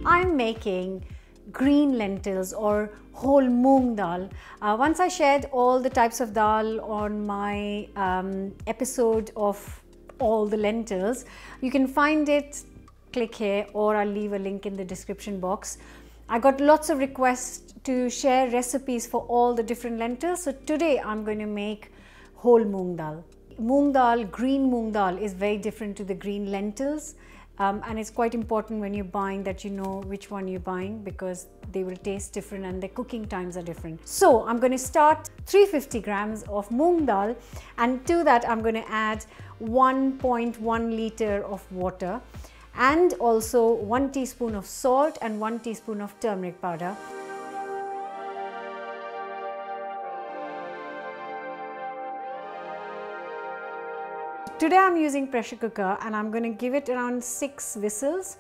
I'm making green lentils or whole moong dal. Once I shared all the types of dal on my episode of all the lentils. You can find it, click here, or I'll leave a link in the description box. I got lots of requests to share recipes for all the different lentils. So today I'm going to make whole moong dal. Moong dal, green moong dal is very different to the green lentils. And it's quite important when you're buying that you know which one you're buying, because they will taste different and the cooking times are different. So I'm going to start 350 grams of moong dal, and to that I'm going to add 1.1 liter of water and also 1 teaspoon of salt and 1 teaspoon of turmeric powder. Today I'm using pressure cooker and I'm going to give it around 6 whistles.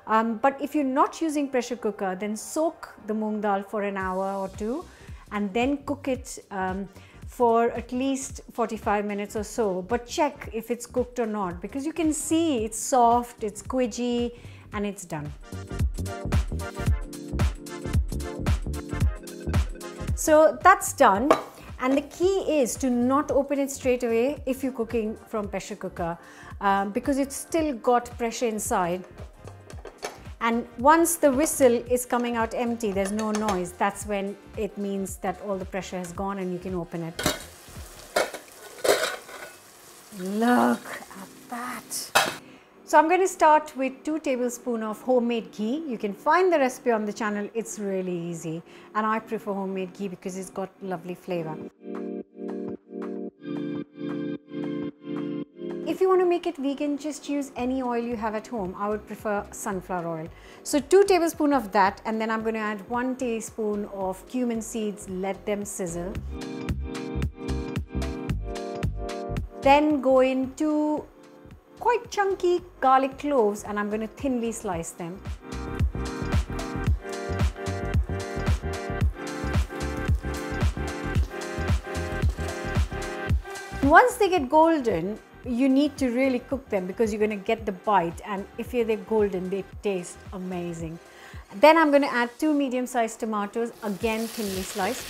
But if you're not using pressure cooker, then soak the moong dal for an hour or two and then cook it for at least 45 minutes or so. But check if it's cooked or not, because you can see it's soft, it's squidgy, and it's done. So that's done. And the key is to not open it straight away if you're cooking from pressure cooker, because it's still got pressure inside. And once the whistle is coming out empty, there's no noise, that's when it means that all the pressure has gone and you can open it. Look at that. So I'm going to start with 2 tablespoons of homemade ghee. You can find the recipe on the channel. It's really easy. And I prefer homemade ghee because it's got lovely flavor. If you want to make it vegan, just use any oil you have at home. I would prefer sunflower oil. So 2 tablespoons of that, and then I'm going to add 1 teaspoon of cumin seeds, let them sizzle. Then go into quite chunky garlic cloves and I'm going to thinly slice them. Once they get golden, you need to really cook them because you're going to get the bite, and if they're golden, they taste amazing. Then I'm going to add 2 medium-sized tomatoes, again thinly sliced.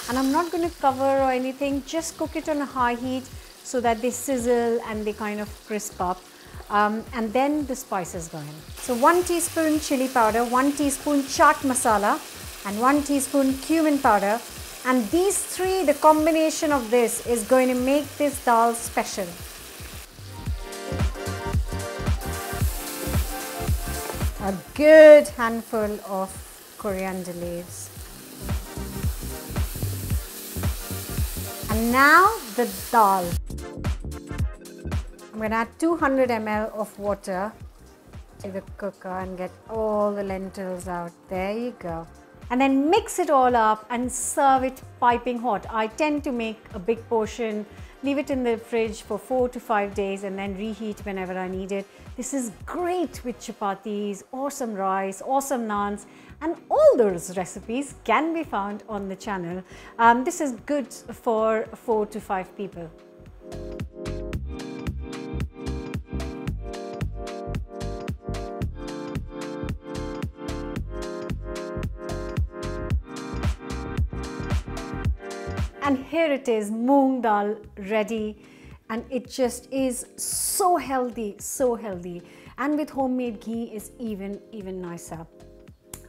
And I'm not going to cover or anything, just cook it on a high heat so that they sizzle and they kind of crisp up. And then the spices go in. So 1 teaspoon chili powder, 1 teaspoon chaat masala, and 1 teaspoon cumin powder. And these 3, the combination of this is going to make this dal special. A good handful of coriander leaves. And now the dal. I'm going to add 200 ml of water to the cooker and get all the lentils out. There you go. And then mix it all up and serve it piping hot. I tend to make a big portion, leave it in the fridge for 4 to 5 days and then reheat whenever I need it. This is great with chapatis or some rice or some naans, and all those recipes can be found on the channel. This is good for 4 to 5 people. And here it is, moong dal ready, and it just is so healthy, so healthy. And with homemade ghee is even nicer.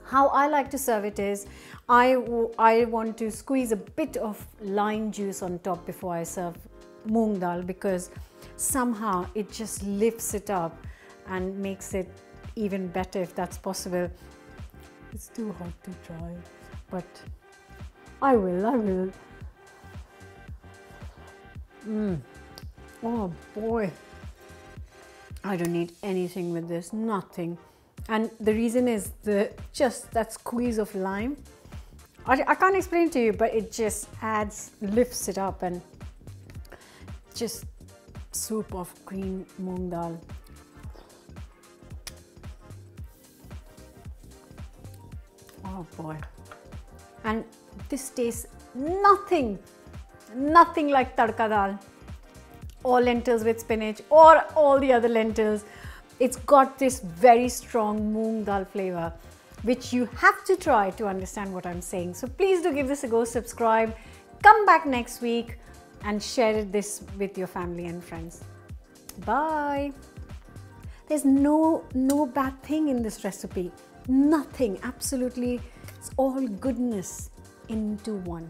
How I like to serve it is, I want to squeeze a bit of lime juice on top before I serve moong dal, because somehow it just lifts it up and makes it even better if that's possible. It's too hot to try, but I will. Oh boy, I don't need anything with this, nothing. And the reason is just that squeeze of lime. I can't explain to you, but it just lifts it up, and just soup of green moong dal. Oh boy. And this tastes nothing like tadka dal or lentils with spinach or all the other lentils. It's got this very strong moong dal flavor, which you have to try to understand what I'm saying. So please do give this a go, subscribe, come back next week and share this with your family and friends. Bye. There's no bad thing in this recipe. Nothing, absolutely. It's all goodness into one.